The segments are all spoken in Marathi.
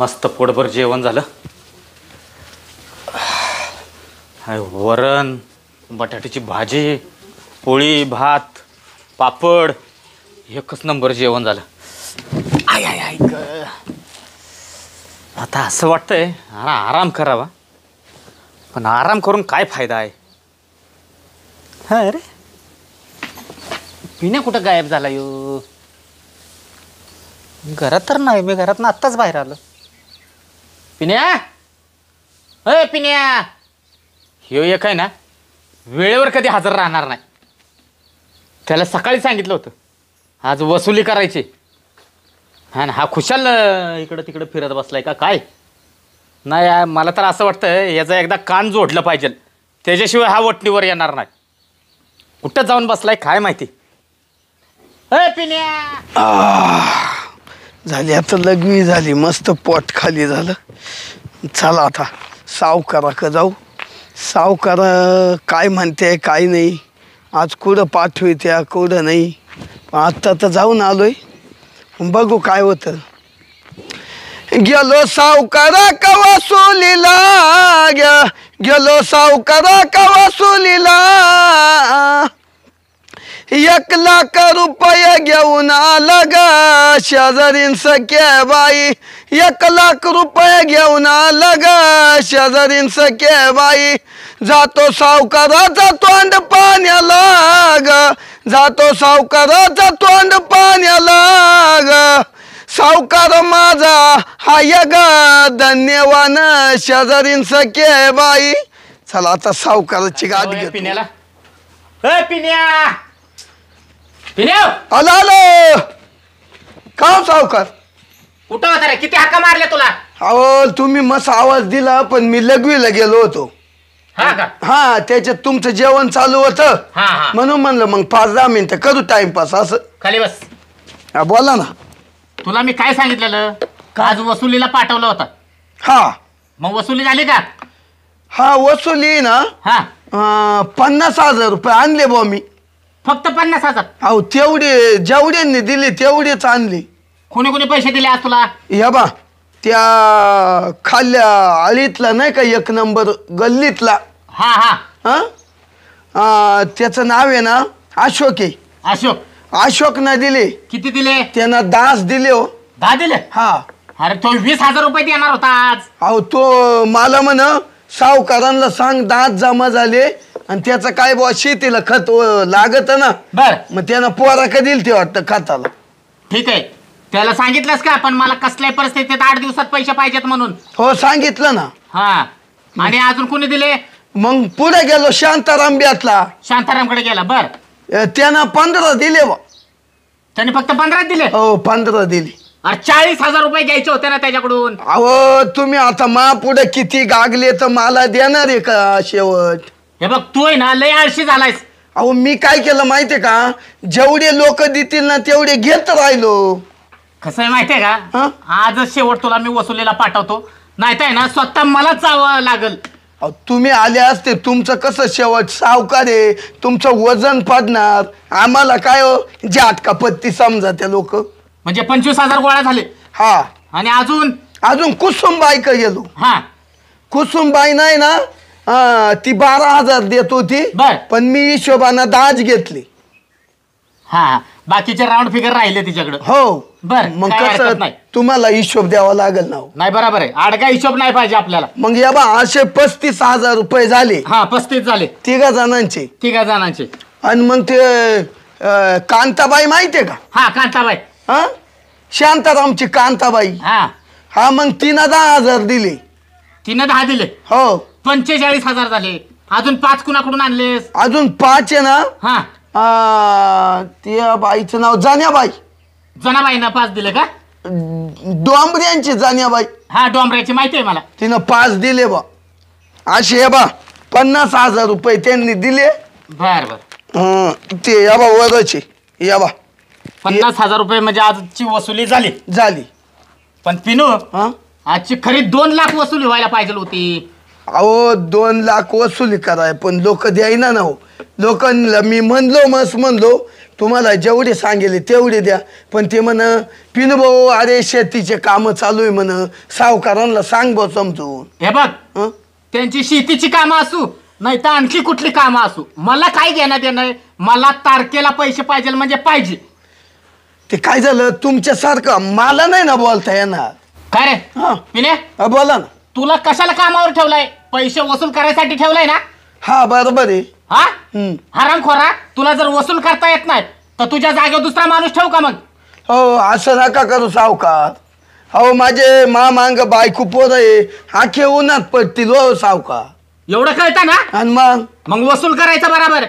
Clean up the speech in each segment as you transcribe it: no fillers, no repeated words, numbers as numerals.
मस्त पोटभर जेवण झालं. वरण, बटाट्याची भाजी, पोळी, भात, पापड, एकच नंबर जेवण झालं. आय आय आय ग, आता असं वाटतंय आराम करावा, पण आराम करून काय फायदा आहे. हा रे, पिण्या कुठं गायब झाला यो? घरात तर नाही, मी घरातनं आत्ताच बाहेर आलो. पिण्या, अय पिण्या, ह्यो एक आहे ना वेळेवर कधी हजर राहणार नाही. त्याला सकाळी सांगितलं होतं आज वसुली करायची, हा ना, हा खुशाल इकडं तिकडं फिरत बसलाय का काय. नाही, मला तर असं वाटतं याचा एकदा कान जोडलं पाहिजे, त्याच्याशिवाय हा वटणीवर येणार नाही. कुठं जाऊन बसलाय काय माहिती. अय पिण्या, झाली आता लघवी झाली, मस्त पोट खाली झालं. चला आता सावकाराकडे जाऊ. सावकार काय म्हणते काय नाही, आज कुठं पाठवित्या कुठं नाही. आत्ता तर जाऊन आलोय, बघू काय होतं. गेलो सावकारा का वसुलीला, गेलो सावकारा का वसुलीला, 1,00,000 रुपये घेऊन आला ग शेजारीन सख्या बाई. 1,00,000 रुपये घेऊन आला ग शेजारीन सख्या बाई. जातो सावकाराचा तोंड पाण्याला ग, जातो सावकाराचा तोंड पाण्याला ग. सावकार माझा हाय ग धन्यवान शेजारीन सख्या बाई. चला आता सावकाराची गाठ घेतो. पिण्याला, अय पिण्या, पिण्या, आलो आलो. का सावकार कुठं होता रे? किती हाका मारल्या तुला? अहो तुम्ही मस्त आवाज दिला, पण मी लघवीला गेलो होतो. हा का? हा, त्याच्यात तुमचं जेवण चालू होतं, हा हा, म्हणून म्हणलं मग 5-10 मिनिटं करू टाइमपास असं. खाली बस. हा, बोला ना. तुला मी काय सांगितलेलं, आज वसुलीला पाठवलं होतं. हा मग वसुली झाली का? हा, वसुली ना हा, 50,000 रुपये आणले बुवा मी. फक्त 50,000? अहो तेवढे जेवढ्यांनी दिले तेवढेच आणले. कोणी कोणी पैसे दिले आज तुला? या बा, त्या खाल्ल्या आळीतला नाही का 1 नंबर गल्लीतला, हा हा हा, त्याचं नाव आहे ना अशोक आहे. अशोक? अशोक ना दिले. किती दिले? त्यांना 10 दिले हो. 10 दिले? हा. अरे तो 20,000 रुपये देणार होता आज. अहो तो मला म्हण सावकारांना सांग 10 जमा झाले, आणि त्याचं काय बुवा शेतीला खत लागत ना, बर, मग त्यानं पोरा का दिल ते वाटतं खताला. ठीक आहे. त्याला सांगितलंस का पण मला कसल्याही परिस्थितीत 8 दिवसात पैसे पाहिजेत म्हणून? हो सांगितलं ना. हा, आणि अजून कोणी दिले? मग पुढे गेलो शांताराम ब्यातला, शांतारामकडे गेला. बर, त्यानं 15 दिले बा. त्याने फक्त 15 दिले? हो 15 दिले. अरे 40,000 रुपये घ्यायचे होते ना त्याच्याकडून. अहो तुम्ही आता मा पुढे किती गागले तर मला देणार आहे का शेवट? हे बघ, तू आहे ना लय आळशी झालायस. अहो मी काय केलं माहितीये का, जेवढे लोक देतील ना तेवढे घेत राहिलो. कसं आहे माहितीये का, आजच शेवट तुला मी वसुलीला पाठवतो, नाही तर ना स्वतः मलाच जावं लागल. तुम्ही आले असते, तुमचं कसं शेवट सावकार आहे, तुमचं वजन पडणार, आम्हाला काय हो जाटका पत्ती समजा त्या लोक. म्हणजे 25,000 गोळा झाले. हा, आणि अजून कुसुमबाईकडे गेलो. हा, कुसुमबाई नाही ना, ती 12,000 देत होती, पण मी हिशोबानं 10 घेतली. हा, बाकीचे राऊंड फिगर राहिले तिच्याकडे. हो. बर, मग कसं तुम्हाला हिशोब द्यावा लागेल ना. नाही बरोबर आहे, आडगा हिशोब नाही पाहिजे आपल्याला. मग या बा असे 35,000 रुपये झाले. हा, 35 झाले 3 जणांचे. 3 जणांचे. आणि मग ते कांताबाई माहितीये का? हा, कांताबाई. हा, शांतारामची कांताबाई. हा हा, मग 10,000 दिले. 10 दिले. हो, 45,000 झाले. अजून 5 कुणाकडून आणलेस? अजून 5 आहे ना. हा, त्या बाईचं नाव जान्याबाई. जनाबाईनं 5 दिले का? डोंबऱ्यांची जान्याबाई. हा, डोंबऱ्याची माहिती आहे मला. तिनं 5 दिले बा. असे बा 50,000 रुपये त्यांनी दिले. बर बर, ते या बा वरचे या बा 50,000 रुपये म्हणजे आजची वसुली झाली. झाली. पण पिनू, आजची खरी 2 लाख वसुली व्हायला पाहिजे होती. अहो 2 लाख वसुली कराय पण लोक द्यायना ना हो. लोकांना मी म्हणलो तुम्हाला जेवढे सांगेले तेवढे द्या, पण ते म्हण पिनू भाऊ अरे शेतीचे कामं चालू आहे म्हण, सावकारांना सांग भाऊ समजून. हे बघ, हं? त्यांची शेतीची कामं असू नाही तर आणखी कुठली कामं असू, मला काय घेणं देणं आहे? मला तारखेला पैसे पाहिजे म्हणजे पाहिजे. ते काय झालं तुमच्यासारखं मला नाही ना बोलता येणार. काय रे हा पिण्या, बोला ना. तुला कशाला कामावर ठेवलाय? पैसे वसूल करायसाठी ठेवलाय ना? हा बरोबर आहे. हा हम्म. हरामखोरा, तुला जर वसूल करता येत नाही तर तुझ्या जागेवर दुसरा माणूस ठेवू का मग? हो असं नका करू सावकार. अहो माझे मांग बायको पोर आहे, आखे उन्हात पडतील हो सावकार. एवढं कळतं ना? आणि मग मग वसूल करायचं बरोबर.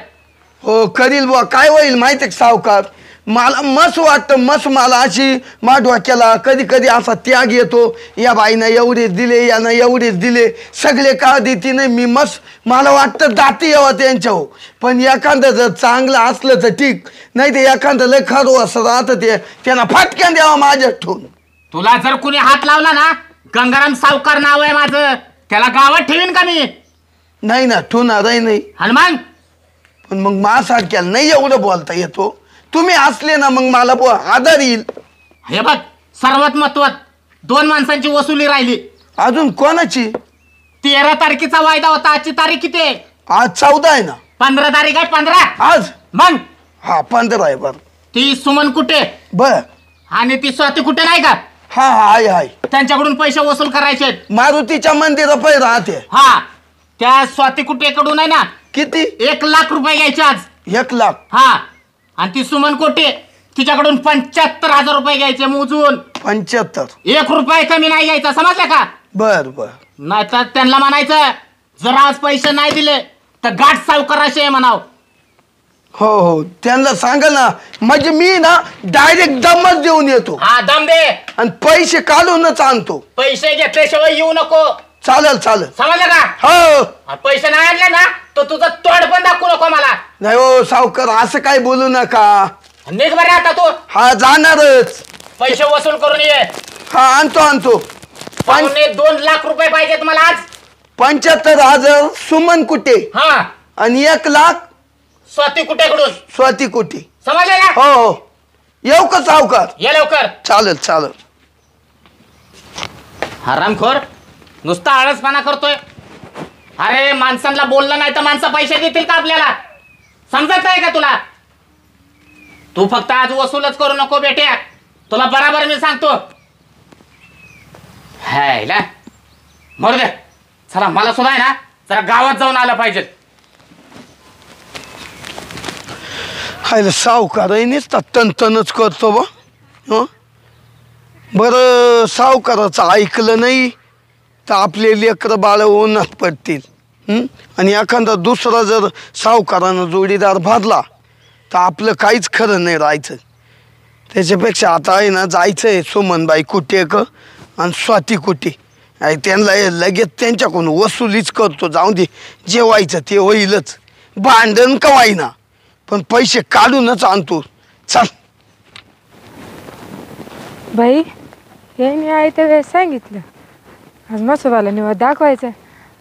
हो करील बुवा. काय होईल माहिती का सावकार, मला मस्त वाटतं, मस्त मला अशी डोक्याला कधी कधी असा त्याग येतो, या बाईनं एवढेच दिले, यानं एवढेच दिले, सगळे का देते नाही, मी मस्त मला वाटतं दाती यावं त्यांच्यावर. पण एखादं जर चांगलं असलं तर ठीक, नाही ते एखादं लय खरं असं राहतं ते त्यांना फटक्यान द्यावा माझ्यात ठेवून. तुला जर कुणी हात लावला ना, गंगाराम सावकार नाव आहे माझं, त्याला गावात ठेवीन का मी? नाही ना ठेवणारही नाही. आणि मग पण मग माझ्यासारख्याला नाही एवढं बोलता येतो. तुम्ही असले ना मग मला आधार येईल. हे बघ, सर्वात महत्वात 2 माणसांची वसुली राहिली. अजून कोणाची? 13 तारखेचा वायदा होता. आजची तारीख किती आहे? आज 14 आहे ना. 15 तारीख आहे. 15 आज मग हा 15 आहे. बर ती सुमन कुठे बर. आणि ती स्वाती कुठे नाही का? हा हा आहे. त्यांच्याकडून पैसे वसूल करायचे आहेत. मारुतीच्या मंदिरा पै राहते. हा, त्या स्वाती कुठे कडून आहे ना, किती? 1 लाख रुपये घ्यायचे आज. 1 लाख. हा, आणि ती सुमन कोटे तिच्याकडून 75,000 रुपये घ्यायचे मोजून. 75. 1 रुपये कमी नाही घ्यायचा, समजलं का? बर बर. नाहीतर त्यांना म्हणायचं जर आज पैसे नाही दिले तर गाठ सावकाराशी आहे म्हणाव. हो हो त्यांना सांगा ना, म्हणजे मी ना डायरेक्ट दमच देऊन येतो हा, दम दे आणि पैसे काढूनच आणतो. पैसे घेतल्याशिवाय येऊ नको, चालेल चालेल. समजलं का? हो. आणि पैसे नाही आणले ना तर तुझं तोंड पण दाखवू नको मला. नाही हो सावकार असं काय बोलू नका. निघ बरं आता तू. हा जाणारच. पैसे वसूल करून ये. हा आणतो. 2 लाख रुपये पाहिजेत मला आज. 75,000 सुमन कुटे हा, आणि 1 लाख स्वाती कुठेकडून. स्वाती कुटे. समजलं ना? हो हो येऊ का सावकार? ये लवकर. चालेल चालेल. हरामखोर, नुसता आळसपणा करतोय. अरे माणसांना बोललं नाही तर माणसं पैसे देतील का आपल्याला? समजत नाही का तुला? तू फक्त आज वसूलच करू नको बेट्या, तुला बराबर मी सांगतो. हाय ना, मरू दे. चला, मला सुद्धा आहे ना जरा गावात जाऊन आलं पाहिजे. हायला सावकारही नुसता तनतनच करतो बा. हं बरं सावकाराचं ऐकलं नाही तर आपले लेकरं बाळ उन्हात पडतील. आणि एखादा दुसरा जर सावकारानं जोडीदार भरला तर आपलं काहीच खरं नाही राहायचं. त्याच्यापेक्षा आता आहे ना जायचं आहे सुमनबाई कुठे क आणि स्वाती कुठे आहे, त्यांना लगेच त्यांच्याकडून वसुलीच करतो. जाऊ दे, जे व्हायचं ते होईलच, भांडण का व्हायना, पण पैसे काढूनच आणतो. चल बाई, यांनी आहे त्या वेळेस सांगितलं आज मसोबाला निवड दाखवायचं.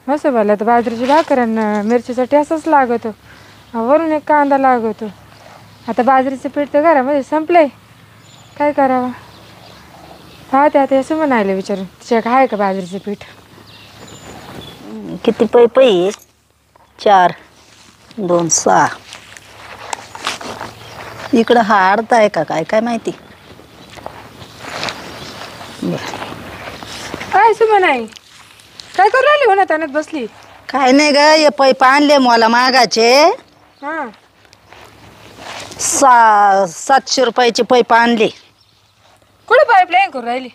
मसोबाला तर बाजरीची भाकर आणि मिरचीचा ठेसाच लागतो, वरून एक कांदा लागतो. आता बाजरीचं पीठ तर घरामध्ये संपलंय, काय करावं? पाहते आता असं म्हणायला विचारून तिच्या आहे का बाजरीचं पीठ. किती पै 4 2 6. इकडं हा अर्धा आहे का काय माहिती. काय सुमन आहे, काय करू राहिली हो ना त्यानं बसली? काय नाही ग, हे पैप आणले मला मागाचे. हां, 700 रुपयाचे पैप आणले. कुठे पाईपलाईन करू राहिली?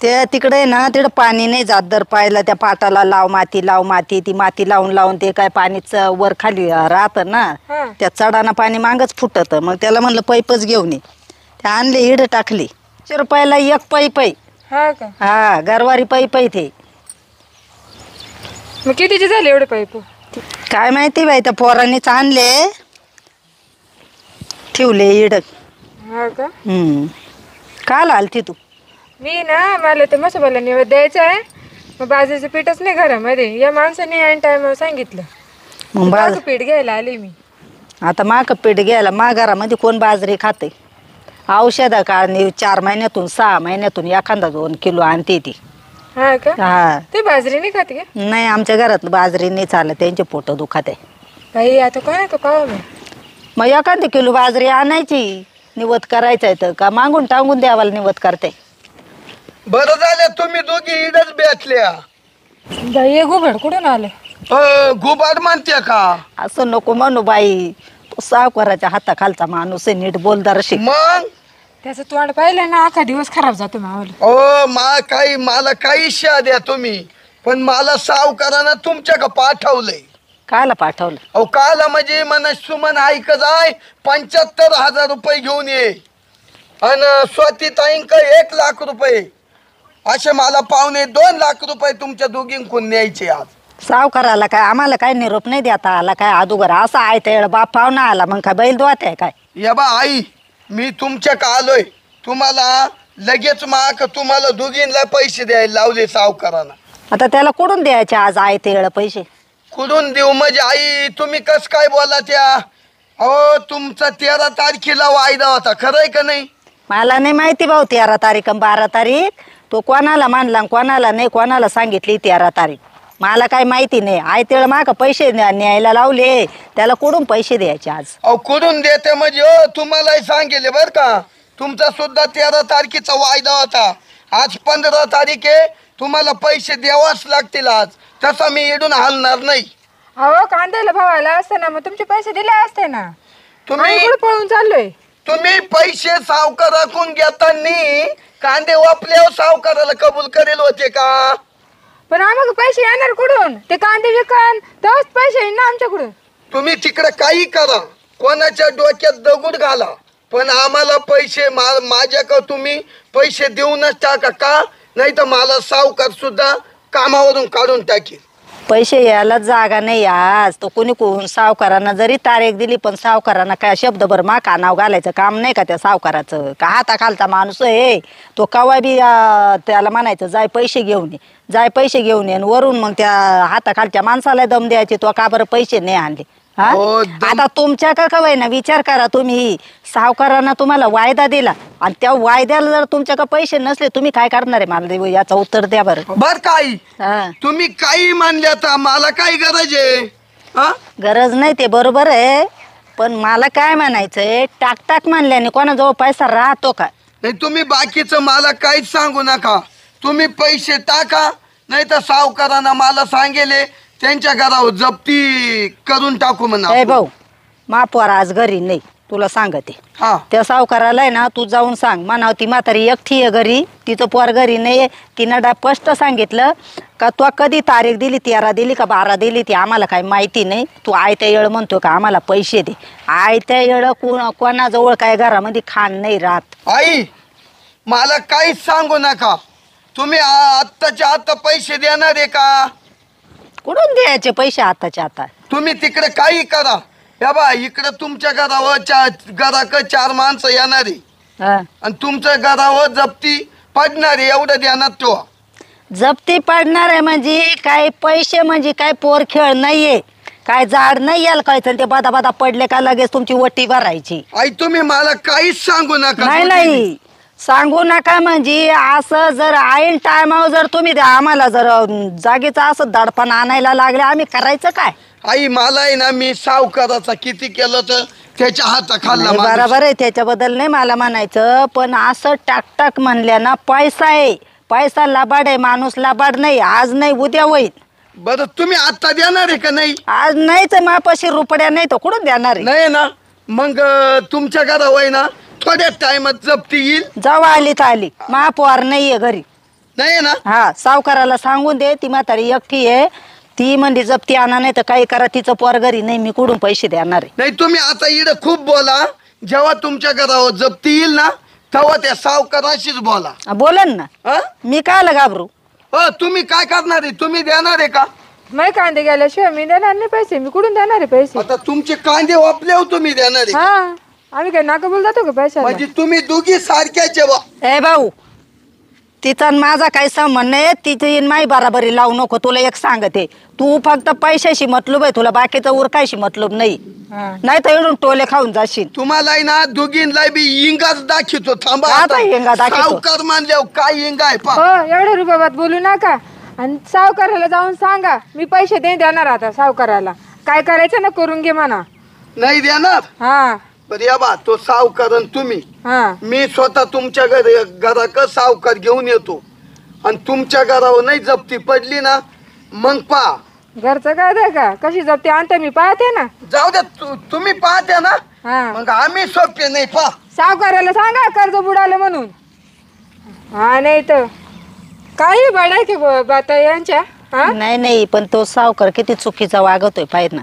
ते तिकडे ना, तिकडं पाणी नाही जात दर पायला. त्या पाटाला लाव माती, ती माती लावून ते काय पाणीच वर खाली राहतं ना, हां. त्या चढाना पाणी मागच फुटत. मग त्याला म्हणलं पैपच घेऊन ये. ते आणले, इड टाकले. 100 रुपयाला 1 पैप आहे. हा का? हा, गरवारी पैप आहे ते. मग कितीचे झाले एवढे पाईप? काय माहिती बाई, त्या पोरांनीच आणले, ठेवले इड. हा का? काल आलती तू? मी ना, मला ते मसोबाला निवड द्यायचा आहे, मग बाजरीचं पीठच नाही घरामध्ये, या माणसाने ऐन टायमावर सांगितलं. मग बाजू पीठ घ्यायला आले मी. आता माग पीठ घ्यायला मा घरामध्ये कोण बाजरी खाते? औषध काढणे 4 महिन्यातून 6 महिन्यातून एखादा 2 किलो आणते ती. हा का? हा ते बाजरी नाही खाते का? नाही, आमच्या घरात बाजरी नाही चालत, त्यांचे पोट दुखत आहे. बाई आता कोणा का पाहा मी. मग एखादी किलो बाजरी आणायची, निवत करायचं तर का मागून टांगून द्यावाला निवत करते. बरं झालं तुम्ही दोघी इडच भेटल्या. बाई हे घुबड कुठून आलं? गुबाड म्हणते का? असं नको म्हणू बाई, तो सावकाराच्या हाताखालचा माणूस आहे, नीट बोलदार शिक. मग त्याचं तोंड पाहिलं ना अख्खा दिवस खराब जातो मावाला. मला काही शा द्या तुम्ही, पण मला सावकारानं तुमच्या का पाठवलंय. काला पाठवलं? अहो काला म्हणजे मन सुमन ऐक जाय 75,000 रुपये घेऊन ये, आणि स्वती ताईंक 1 लाख रुपये, असे मला पावणे 2 लाख रुपये तुमच्या दोघींकून न्यायचे आज. सावकाराला काय आम्हाला काय निरोप नाही देता आला काय? अदुगर असा आहे ते बाप पाहुणा आला मग काय बैल दोत आहे काय? या बा आई, मी तुमच्या का आलोय, तुम्हाला लगेच माक तुम्हाला दोघींना पैसे द्यायला लावले सावकारानं. आता त्याला कुठून द्यायचे आज आहे ते पैसे? कुठून देऊ म्हणजे आई, तुम्ही कस काय बोला त्या? अहो तुमचा 13 तारखेला वायदा होता, खरंय का नाही? मला नाही माहिती भाऊ 13 तारीख आणि 12 तारीख. तो कोणाला मानला कोणाला नाही, कोणाला सांगितली 13 तारीख मला काय माहिती नाही. आहे तेळ माग पैसे न्यायला लावले, त्याला कुठून पैसे द्यायचे आज? अहो कुठून देते म्हणजे तुम्हालाही सांगेले बर का, तुमचा सुद्धा 13 तारखेचा वायदा होता. आज 15 तारीख आहे, तुम्हाला पैसे द्यावाच लागतील आज, तसा मी इडून हलणार नाही. अहो कांद्याला भावाला असते ना, मग तुमचे पैसे दिले असते ना. तुम्ही कुठे पळून चाललोय? तुम्ही पैसे सावकाराकडून घेताना कांदे वापल्यावर सावकाराला कबूल करेल होते का? पण आम्हाला पैसे येणार कुठून? ते कांदे विकन तेव्हाच पैसे येईल ना आमच्याकडून. तुम्ही तिकडे काही करा, कोणाच्या डोक्यात दगड घाला, पण आम्हाला पैसे माझ्याकडे तुम्ही पैसे देऊनच टाका का, नाही तर मला सावकार सुद्धा कामावरून काढून टाकेल. पैसे यायला जागा नाही आज. तो कोणी कोण सावकारांना जरी तारीख दिली, पण सावकारांना काय शब्दभर मा कानाव घालायचं काम नाही का त्या सावकाराचं? का हाताखालचा माणूस आहे तो, कवा बी त्याला म्हणायचं जाय पैसे घेऊन ये, जाय पैसे घेऊन ये, आणि वरून मग त्या हाताखालच्या माणसाला दम द्यायचे, तो का बरं पैसे नाही आणले? हा हो, आता तुमच्या का कवाय ना विचार करा तुम्ही. सावकारांना तुम्हाला वायदा दिला आणि त्या वायद्याला जर तुमच्याकडे पैसे नसले, तुम्ही काय करणार आहे? मला याचं उत्तर द्या बरं. बर काही हा, तुम्ही काही मानले आता, मला काही गरज आहे? हा गरज नाही ते बरोबर आहे, पण मला काय म्हणायचंय, टाक टाक म्हणल्याने कोणाजवळ पैसा राहतो का? नाही तुम्ही बाकीचं मला काहीच सांगू नका, तुम्ही पैसे टाका, नाही तर सावकारांना मला सांगेले त्यांच्या घरावर जप्ती करून टाकू म्हणा. ए भाऊ, मापोर आज घरी नाही, तुला सांगते. हा त्या सावकाराला आहे ना, तू जाऊन सांग म्हणाव ती म्हातारी एकटी आहे घरी, तिचं पोर घरी नाही. तिनं स्पष्ट सांगितलं का तू कधी तारीख दिली, 13 दिली का 12 दिली ती आम्हाला काही माहिती नाही. तू आयत्या येळ म्हणतो का आम्हाला पैसे दे. आयत्या येळ कोणाजवळ काय घरामध्ये खाण नाही राहत. आई मला काहीच सांगू नका, तुम्ही आत्ताच्या आता पैसे देणार आहे का? कुठून द्यायचे पैसे आताच्या आता? तुम्ही तिकडे काही करा, या बा इकडे तुमच्या घरावर घराकडे 4 माणसं येणारी हा. आणि तुमच्या घरावर जप्ती पडणारी, एवढं ध्यानात ठेवा. जप्ती पडणार आहे म्हणजे काय? पैसे म्हणजे काय पोर खेळ नाहीये, काय झाड नाही यायला कायचं ते बदा बदा पडले का लगेच तुमची वटी भरायची. आई तुम्ही मला काहीच सांगू नका. नाही नाही सांगू नका म्हणजे असं जर ऐन टायमावर जर तुम्ही आम्हाला जर जागेचं असं दडपण आणायला लागले, आम्ही करायचं काय? आई मला आहे ना, मी सावकाराचा किती केलं तर त्याच्या हाताखालला नाही, माणूस. बरोबर आहे, त्याच्याबद्दल नाही मला म्हणायचं, पण असं टाकटाक म्हणल्या ना पैसा आहे, पैसा लबाड आहे, माणूस लबाड नाही. आज नाही उद्या होईल. बरं तुम्ही आता देणार आहे का नाही? आज नाहीच मापाशी रुपड्या नाही तर कुठून देणार आहे? नाही ना, मग तुमच्या घरावर आहे ना थोड्या टाइमात जप्ती येईल. जेव्हा आली तर आली, महापौर नाहीये घरी. नाही ना? हा, सावकाराला सांगून दे ती म्हातारी एकटी आहे, ती म्हणजे जप्ती आणा नाही तर काही करा, तिचं पोर घरी नाही, मी कुठून पैसे देणार आहे? नाही तुम्ही आता इकडे खूप बोला, जेव्हा तुमच्या घरावर जप्ती येईल ना तेव्हा त्या सावकाराशीच बोला. बोलन ना, हा? मी कायला घाबरू? हो तुम्ही काय करणार आहे? तुम्ही देणार आहे का? नाही कांदे गेल्याशिवाय मी देणार नाही पैसे. मी कुठून देणार आहे पैसे? आता तुमचे कांदे वापल्यावर तुम्ही देणार आहे का? हा, आम्ही काय नाका बोल जातो का पैशाला? म्हणजे तुम्ही दोघी सारख्याचे बा. ए भाऊ, तिचा आणि माझा काही संबंध नाही. तिची माई बराबरी लावू नको. तुला एक सांगते, तू फक्त पैशाशी मतलब आहे, तुला बाकीचं उरकायशी मतलब नाही. हा. नाही तर एवढून टोले खाऊन जाशील. तुम्हाला ना दोघींना बी इंगाच दाखवतो. थांबा आता आता. इंगा दाखवतो. सावकार मानल्यावर काय इंगा आहे पा. हो एवढ्या रुबाबात बोलू नका. आणि सावकाराला जाऊन सांगा मी पैसे देणार आता सावकाराला. काय करायचं ना करून घे म्हणा. नाही देणार. हा बरं या बा तो सावकार आणि तुम्ही, हा मी स्वतः तुमच्या घराक सावकार घेऊन येतो आणि तुमच्या घरावर नाही जप्ती पडली ना मग पा. घरचं काय द्या का कशी जप्ती आणते मी पाहते ना. जाऊ द्या तुम्ही पाहत्या ना हा मग आम्ही सोपे नाही पा. सावकाराला सांगा कर्ज बुडालं म्हणून. हा नाही तर काही बडाय की बाता यांच्या. हा नाही नाही, पण तो सावकार किती चुकीचा वागवतोय पाहिजे ना.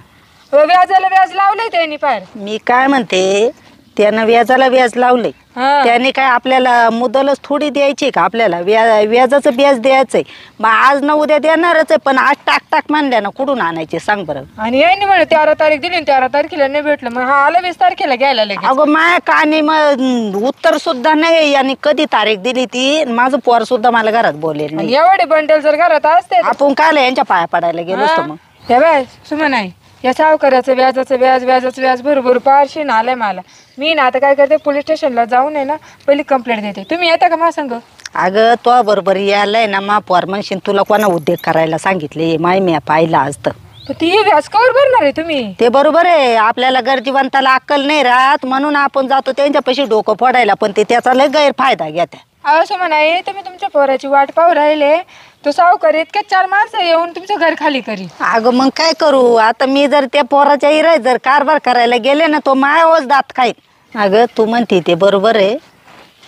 व्याजाला व्याज लावलंय त्यांनी पार. मी काय म्हणते, त्यानं व्याजाला व्याज लावले. हा. त्याने काय आपल्याला मुदलच थोडी द्यायची का? आपल्याला व्याजाचं व्याज द्यायचंय. मग आज ना उद्या देणारच आहे, पण आज टाक टाक मानल्या ना कुठून आणायचे सांग बरं. आणि यांनी म्हणे 13 तारीख दिली आणि 13 तारखेला नाही भेटलं. मग हा आला 20 तारखेला घ्यायला लगेच. अगं माया कानी मग उत्तर सुद्धा नाही. आणि कधी तारीख दिली ती, माझं पोर सुद्धा मला घरात बोलेल नाही. आणि एवढे बंडल जर घरात असते तर- आपण काय यांच्या पाया पडायला गेलो असतो मग. हे बाय सुमन आहे या सावकाराचं व्याजाचं व्याज बरोबर पारशी ना आलंय मला. मी ना आता काय करते पोलीस स्टेशनला जाऊन आहे ना पहिली कंप्लेंट देते. तुम्ही येता का मला सांग. अगं तो बरोबर यायलाय ना मा पोर म्हणशील तुला कोणा उद्योग करायला सांगितले माय मी पाहिला असतं. ती व्याज कवर भरणार आहे तुम्ही. ते बरोबर आहे, आपल्याला गरजीवंताला अक्कल नाही राहत म्हणून आपण जातो त्यांच्यापाशी डोकं फोडायला, पण ते त्याचा लय गैरफायदा घेत्या. असं म्हणाय तुम्ही तुमच्या पोराची वाट पाहू राहिले. तो सावकार इतके 4 माणसं येऊन तुमचं घर खाली करी. अगं मग काय करू आता, मी जर त्या पोराच्या इराय जर कारभार करायला गेले ना तो मायावच दात खाईल. अगं तू म्हणते ते बरोबर आहे,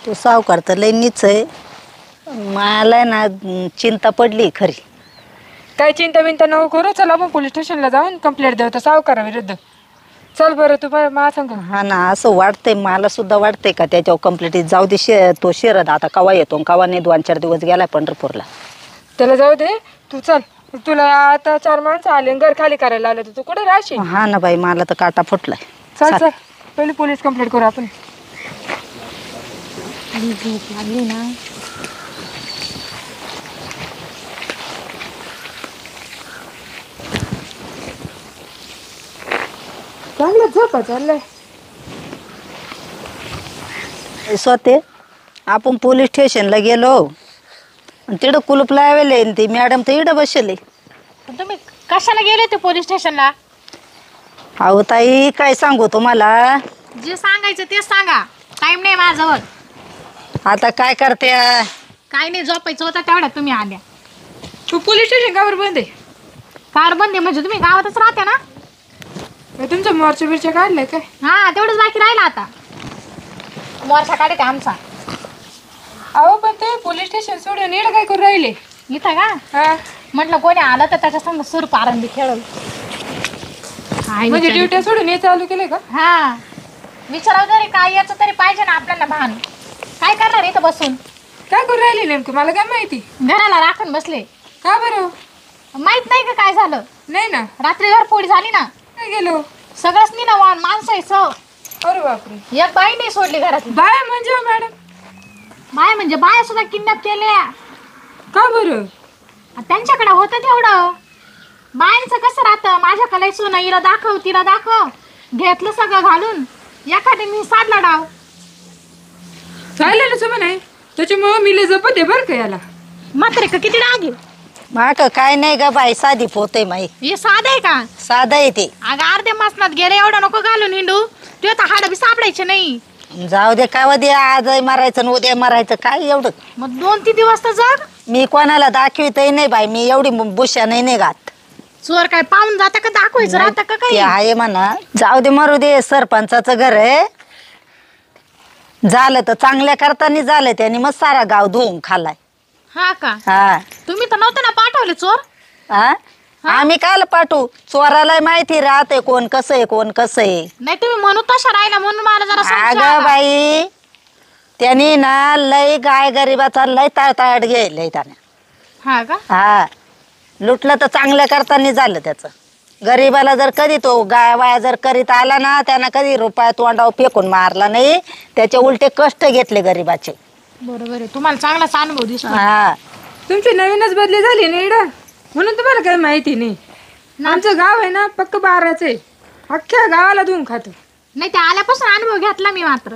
तो सावकार तर लय नीच आहे. मला ना चिंता पडली खरी. काय चिंता बिंता नको करू. चल आपण पोलीस स्टेशनला जाऊन कंप्लेंट देऊ त्या सावकाराविरुद्ध. चल बरं तू मला सांग. हा ना, असं वाटतंय मला सुद्धा वाटतंय का त्याच्यावर कंप्लेंट जाऊ दे. तो शरद आता कवा येतो कवा नाही, 2-4 दिवस गेलाय पंढरपूरला. त्याला जाऊ दे तू. चल तुला आता 4 माणसं आले घर खाली करायला आलं तर तू कुठे राहशील. हा ना बाई, मला तर काटा फुटलाय. चल चल पहिले पोलीस कंप्लेंट करू आपण. चांगलं झोपा चाललंय. स्वते आपण पोलीस स्टेशनला गेलो, तिकडं कुलूप लावले ती मॅडम तर इकडं बसले. पण तुम्ही कशाला गेले ते पोलीस स्टेशनला? अहो ताई काय सांगू तुम्हाला, जे सांगायचं तेच सांगा. टाइम नाही माझ्याजवळ. आता काय करते. काय नाही, झोपायचं होतं तेवढ्यात तुम्ही आल्या. तू पोलीस स्टेशन कावर बंद आहे. कार बंद आहे म्हणजे तुम्ही गावातच राहते ना. तुमचं मोर्चा बिरच्या काढलंय काय. हा तेवढंच बाकी राहिला आता. मोर्चा काढते आमचा. अहो पण ते पोलीस स्टेशन सोडून इकडे काय करू राहिले. इथं का हा म्हटलं कोणी आलं तर त्याच्या संग सूर पारंबी खेळल. म्हणजे ड्युट्या सोडून हे चालू केले का. हा विचारावं तरी काय याचं तरी पाहिजे ना आपल्याला भान. काय करणार इथं बसून. काय करू राहिले नेमकं मला काय माहिती. घराला राखून बसले. का बरं. माहित नाही का काय झालं. नाही ना. रात्री घरफोडी झाली ना. काय गेलो. सगळंच नाही ना वाहन माणसायचं. अरे बापरे. एक बाई नाही सोडली घरात. बाय म्हणजे हो मॅडम. बाया म्हणजे बाया सुद्धा किडनॅप केल्या. का बरं. त्यांच्याकडे होतं तेवढं. बायांचं कसं राहतं, माझ्याकडे सोनं हिला दाखव तिला दाखव, घेतलं सगळं घालून. एखादी मी साधला डाव. चालेल ना म्हणे त्याच्यामुळं मी लय जपत आहे बरं का याला. मात्र का किती डाग आहे. माक काय नाही ग बाई, साधी पोते माई. हे साधं आहे का. साधा येते. अगं अर्ध्या मासनात गेले एवढं नको घालून हिंडू. ते तर हाड बी सापडायचे नाही. जाऊ दे काय दे, आज मारायचं आणि उद्या मारायचं काय एवढं. मग 2-3 दिवस तर जग. मी कोणाला दाखवितही नाही बाई, मी एवढी बुशा नाही घात. चोर काय पाहून जाता का दाखवायचं राहतं का ते काही. आहे म्हणा. जाऊ दे मरू दे, सरपंचाचं घर आहे. झालं तर चांगल्या करताना झालं, त्याने मग सारा गाव धुवून खाल्लाय. हा का. हा तुम्ही तर नव्हते ना पाठवले चोर. हा आम्ही काल पाठवू. चोराला माहिती राहते कोण कसं आहे कोण कसं आहे. नाही तुम्ही म्हणू तशा राहिला म्हणून मला जरा संशय अगं आला. बाई त्यांनी ना लय गाय गरिबाचा लय ताळताळ घ्यायलंय त्याने. हा का. हा लुटलं तर चांगलं करताना झालं त्याचं. गरीबाला जर कधी तो गाय वाया जर करीत आला ना, त्यानं कधी रुपया तोंडावर फेकून मारला नाही. त्याचे उलटे कष्ट घेतले गरीबाचे. बरोबर आहे, तुम्हाला चांगलाच अनुभव दिसतो. हा तुमची नवीनच बदली झाली ना इकडं, म्हणून तुम्हाला काही माहिती नाही. आमचं गाव आहे ना पक्क बाराच आहे, अख्ख्या गावाला धुवून खातो. नाही ते आल्यापासून अनुभव घेतला मी मात्र.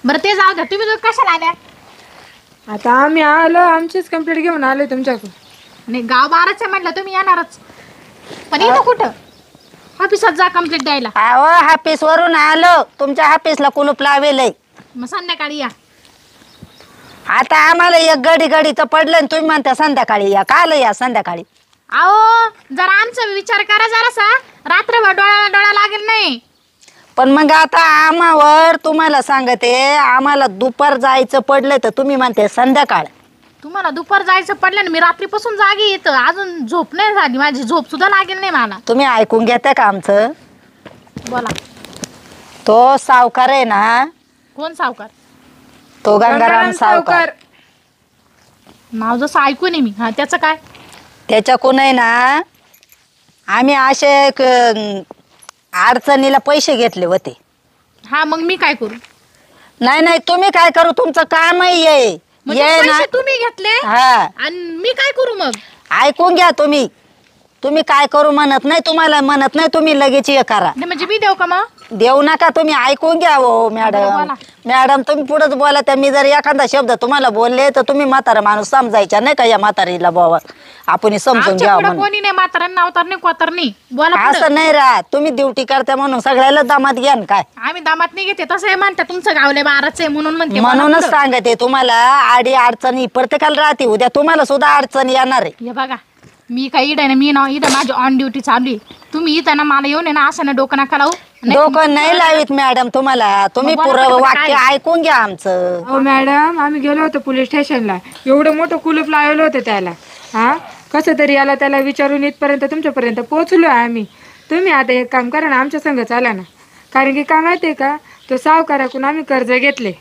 बरं ते जाऊ द्या, तुम्ही दोघं कशाला आल्या? आता आम्ही आलो, आमचीच कंप्लीट घेऊन आलोय तुमच्याकडून. नाही गाव बाराच आहे म्हटलं तुम्ही येणारच, पण इथं कुठं ऑफिसात जा कंप्लीट द्यायला. अहो हापीस वरून आलो, तुमच्या हापीसला कुलूप लावेलय. मग संध्याकाळी या. आता आम्हाला एक गडीचं पडलं आणि तुम्ही म्हणता संध्याकाळी या. काल या संध्याकाळी? अहो जरा आमचा विचार करा जरासा, रात्रभर डोळ्याला डोळा लागेल नाही. पण मग आता आम्हावर तुम्हाला सांगते, आम्हाला दुपार जायचं पडलं तर तुम्ही म्हणते संध्याकाळ. तुम्हाला दुपार जायचं पडलं ना, मी रात्रीपासून जागी येतं, अजून झोप नाही झाली माझी, झोप सुद्धा लागेल नाही मला. तुम्ही ऐकून घेता का आमचं? बोला. तो सावकार आहे ना, कोण सावकार? तो गंगाराम सावकार. नाव जसं ऐकून आहे मी. हा त्याचं काय? त्याच्याकडून आहे ना आम्ही असे अडचणीला पैसे घेतले होते. हा मग मी काय करू? नाही तुम्ही काय करू, तुमचं कामही आहे. म्हणजे ये ना. पैसे तुम्ही घेतले हा आणि मी काय करू मग? ऐकून घ्या तुम्ही काय करू म्हणत नाही, तुम्हाला म्हणत नाही, तुम्ही लगेच हे करा. नाही म्हणजे मी देऊ का मग? देऊ नका, तुम्ही ऐकून घ्या. हो मॅडम, मॅडम तुम्ही पुढेच बोला. त्या मी जर एखादा शब्द तुम्हाला बोलले तर तुम्ही म्हातारा माणूस समजायचा नाही का, या म्हातारीला बाबा आपण समजून आमच्या घ्यावं पुढं म्हणून. कोणी नाही, म्हाताऱ्यांना नावतार नाही कोतार नाही. बोला पुढं. असं नाही राहत, तुम्ही ड्युटी करता म्हणून सगळ्याला दामात घ्या ना काय. आम्ही दामात नाही घेते तसं हे म्हणता, तुमचं गावले बाराच आहे म्हणून म्हणते. बोला म्हणूनच पुढं. सांगते तुम्हाला, आडी अडचणी प्रत्येकाला राहते, उद्या तुम्हाला सुद्धा अडचणी येणार आहे. हे बघा मी काही इडं आहे ना, मी ना इथं माझी ऑन ड्युटी चालू आहे. तुम्ही इथं ना मला येऊन आहे ना असं ना डोकं नका लावू. नाही डोकं नाही लावित मॅडम तुम्हाला, तुम्ही मग बोला पुरं पटकन वाक्य काय? ऐकून घ्या आमचं. हो मॅडम, आम्ही गेलो होतो पोलीस स्टेशनला, एवढं मोठं कुलूप लावलं होतं त्याला. हा कसं तरी याला त्याला विचारून इथपर्यंत तुमच्यापर्यंत पोहोचलो आहे आम्ही. तुम्ही आता एक काम करा ना, आमच्या संग चाला ना. कारण की काय माहिती आहे का, तो सावकाराकडून आम्ही कर्ज घेतले.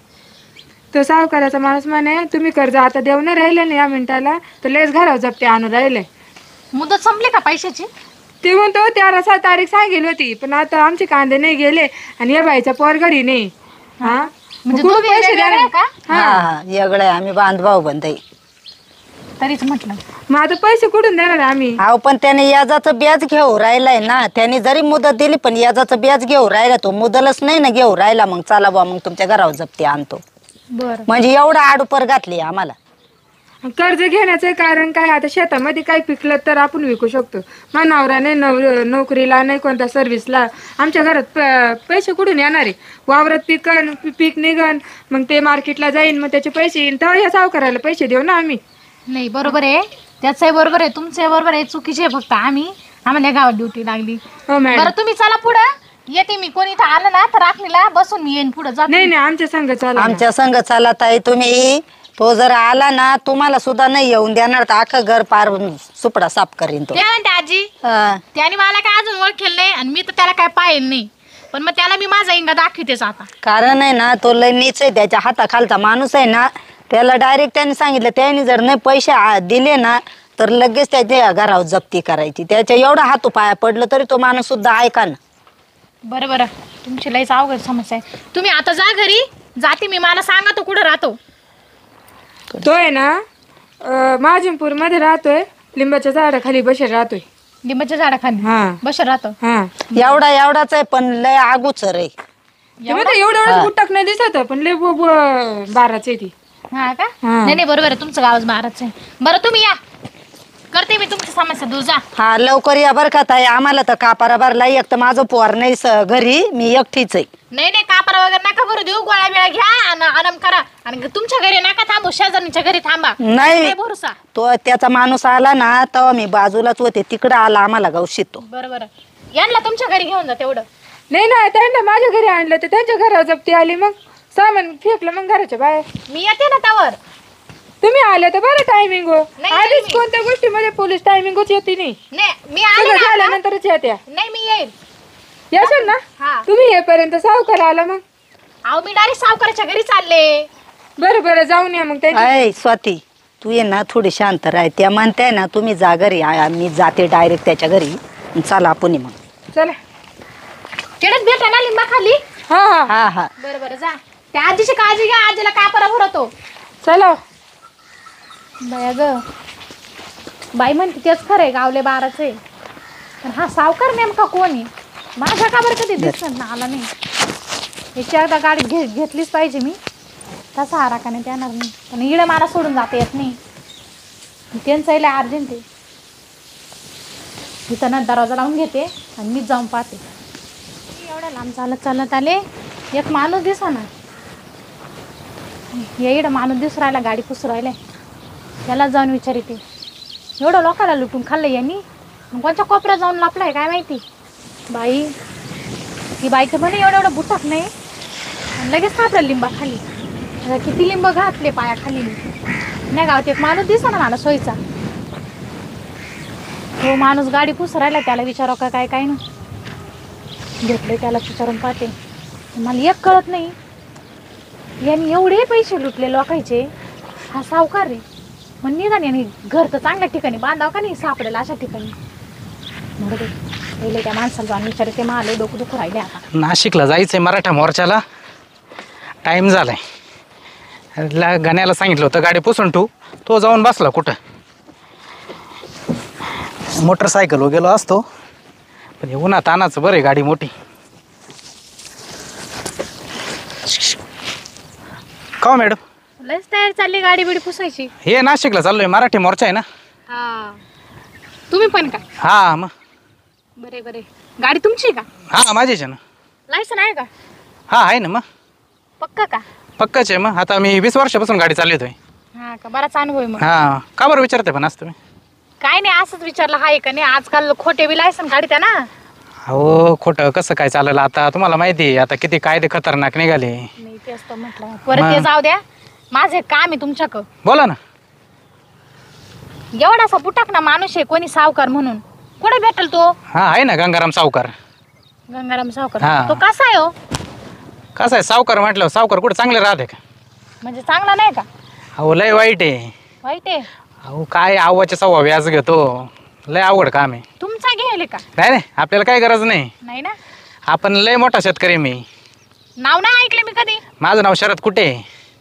तो सावकाराचा माणूस म्हणे तुम्ही कर्ज आता देऊ नाही राहिले ना या मिनिटाला, तर लेस घरावर जप्ती आणून राहिले. मुदत संपली का पैशाची? ते म्हणतो 13 तारीख सांगेल होती, पण आता आमचे कांदे नाही गेले आणि या बाईचा पोर घरी नाही. हा म्हणजे मग कुठं दोघे पैसे वेगळे देणार? का? हा वेगळं आहे, आम्ही बांधभाऊ बंद आहे. तरीच म्हटलं. मग आता पैसे कुठून देणार आम्ही? अहो पण त्याने याजाचं ब्याज घेऊ राहिलाय ना, त्याने जरी मुदत दिली पण याजाचं ब्याज घेऊ राहिला, तो मुदलच नाही ना घेऊ राहिला. मग चला बा, मग तुमच्या घरावर जप्ती आणतो. बरं म्हणजे एवढं आडूपर घातली आम्हाला. कर्ज घेण्याचं कारण काय, आता शेतामध्ये काही पिकलं तर आपण विकू शकतो. मग नवरा नाही, नोकरीला नाही, कोणत्या सर्व्हिसला. आमच्या घरात पैसे कुठून येणार आहे? वावरात पीक निघन, मग ते मार्केटला जाईन, मग त्याचे पैसे येईन, तर या सावकाराला पैसे देऊ ना आम्ही. नाही बरोबर आहे, त्याचंही बरोबर आहे, तुमचंही बरोबर आहे. चुकीचे आहे फक्त आम्हाला गावात ड्युटी लागली. हो मॅडम. बरं तुम्ही चला पुढं, येते मी. कोणी इथं आलं ना तर राखणीला बसून मी येईन पुढं जात. नाही नाही, आमच्या संग चाला. आमच्या संघ चला ताई तुम्ही. तो जर आला ना तुम्हाला सुद्धा नाही येऊन देणार, तर अख्खं घर पार सुपडा साफ करीन तो. काय म्हणते आजी? हा. त्याने मला काय अजून ओळखेल नाही आणि मी तर त्याला काय पाहिल नाही, पण मग त्याला मी माझा इंगा दाखवतेच आता. कारण आहे ना, तो लय नीच आहे, त्याच्या हाताखालचा माणूस आहे ना. त्याला डायरेक्ट त्यांनी सांगितलं, त्याने जर नाही पैसे दिले ना तर लगेच त्याच्या घरावर जप्ती करायची. त्याच्या एवढा हातू पाया पडलं तरी तो माणूस सुद्धा ऐका ना. बरं बरं, तुमची लईच अवघड समस्या आहे. तुम्ही आता जा घरी, जाते मी. मला सांगा तो कुठं राहतो. तो आहे ना महाजनपूर मध्ये राहतोय, लिंबाच्या झाडाखाली बसेल राहतोय. लिंबाच्या झाडाखाली हा बसर राहतो. हा. एवढाच आहे पण लय आगूचर आहे. एवढं गुटक नाही दिसत, पण लय बाराच आहे ती. हा का? हा. नाही नाही बरोबर आहे, तुमचं गावच बाराच आहे. बरं तुम्ही या, करते मी तुमची समस्या दूर. जा. हा लवकर या बरं का ताई, आम्हाला तर कापारा भरला. एक तर माझं पोर नाही घरी, मी एकटीच आहे. नाही नाही कापरा वगैरे नका भरू देऊ, गोळ्या बिळा घ्या आणि आराम करा. आणि तुमच्या घरी नका थांबू, शेजारणीच्या घरी थांबा. नाही. काय भरोसा. तो त्याचा माणूस आला ना तेव्हा मी बाजूलाच होते, तिकडं आला आम्हाला गवशीत तो. बरं बरं, यांना तुमच्या घरी घेऊन जा तेवढं. नाही ना, त्यांना माझ्या घरी आणलं तर त्यांच्या घरावर जप्ती आली, मग सामान फेकलं मग घराच्या बाहेर. मी येते ना त्यावर. तुम्ही आले तर बरं टायमिंग हो. नाही, आधीच नाही. कोणत्या गोष्टीमध्ये पोलीस टायमिंगच येते नाही, नाही मी आले सगळं ना आता. झाल्यानंतरच येत्या. नाही मी येईल. याशाल ना हा. तुम्ही येईपर्यंत सावकार आला मग. अहो मी डायरेक्ट सावकाराच्या घरी चालले. बरं बरं, जाऊन या मग त्यांच्या. अय स्वाती, तू ये ना थोडी शांत राह. त्या म्हणताय ना तुम्ही जा घरी, मी जाते डायरेक्ट त्याच्या घरी. चला आपण मग. चला. तिकडेच भेटा ना लिंबा खाली. हा हा हा हा बरं बरं जा. त्या आजीची काळजी घ्या, आजीला कापरा भरतो. चला बाया ग, बाई म्हणते तेच खरं आहे, गावले 12च आहे. पण हा सावकार नेमका कोण आहे? माझ्या का बरं कधी दिसत ना आला नाही. याची एकदा गाडी घेतलीच पाहिजे मी. तसा आराखाने येणार नाही, पण इडे मला सोडून जाता येत नाही. त्यांचं इला अर्जंट आहे. इथं ना दरवाजा लावून घेते आणि मीच जाऊन पाहते. एवढ्या लांब चालत आले, एक माणूस दिसा ना. या इडं माणूस दिसू राहिला, गाडी पुसू राहिलाय. याला जाऊन विचारते, एवढं लोकांना लुटून खाल्लं यांनी, कोणत्या कोपऱ्यात जाऊन लपलाय काय माहिती. बाई, ही बाई तर म्हणे एवढं बुटाक नाही, आणि लगेच सापडलं लिंबा खाली. किती लिंब घातले पाया खाली. नाही गावात एक माणूस दिसा ना मला सोयीचा. हो माणूस गाडी पुसू राहिला, त्याला विचारावं का काय काय ना. घेतले त्याला विचारून पाहते. मला एक कळत नाही, यांनी एवढे पैसे लुटले लोकांचे. हा सावकार रे, मग निघा नाही घर तर चांगल्या ठिकाणी बांधावं का नाही सापडेल अशा ठिकाणी. बरोबर पहिले त्या माणसाला जाऊन विचारते, मला डोकं दुखू राहिले आता. नाशिकला जायचंय मराठा मोर्चाला, टाईम झालाय. गाण्याला सांगितलं होतं गाडी पुसून ठेवू, तो जाऊन बसला कुठं. मोटरसायकलवर गेलो असतो, पण उन्हात आणायचं बरं आहे, गाडी मोठी. का मॅडम? लयच तयार चालली गाडी बिडी पुसायची. हे नाशिकला चाललोय, मराठी मोर्चा आहे ना. हा, तुम्ही पण का? हा मग. बरे बरे. गाडी तुमची का? हा माझीच आहे ना. लायसन आहे का? हा आहे ना. मग पक्का का? पक्काच आहे. मग आता मी 20 वर्षापासून गाडी चालवतोय. हा का, बराच अनुभव आहे मग. हा का बरं विचारते पण आज तुम्ही? काय नाही, असंच विचारलं आहे का नाही. आजकाल खोटे बी लायसन काढते ना. हो खोटं कसं काय चालेल आता, तुम्हाला माहिती आहे आता किती कायदे खतरनाक निघाले. नाही ते असतं म्हटलं. परत ते जाऊ द्या, माझे काम आहे तुमच्याकडं. बोला ना. एवढासा पुटाक ना माणूस आहे, कोणी सावकार म्हणून. कुठे भेटेल तो? हा आहे ना गंगाराम सावकार. गंगाराम सावकार. हा. तो कसा आहे हो? कसं आहे सावकार म्हटलं, सावकार कुठे चांगले राहते का? म्हणजे चांगला नाही का? अहो लय वाईट आहे. वाईट आहे? अहो काय आवाच्या सव्वा व्याज घेतो, लय अवघड काम आहे. तुमचा घ्यायले का? नाही नाही आपल्याला काही गरज नाही. नाही ना. आपण लय मोठा शेतकरी मी. नाव नाही ऐकलं मी कधी. माझं नाव शरद कुठे.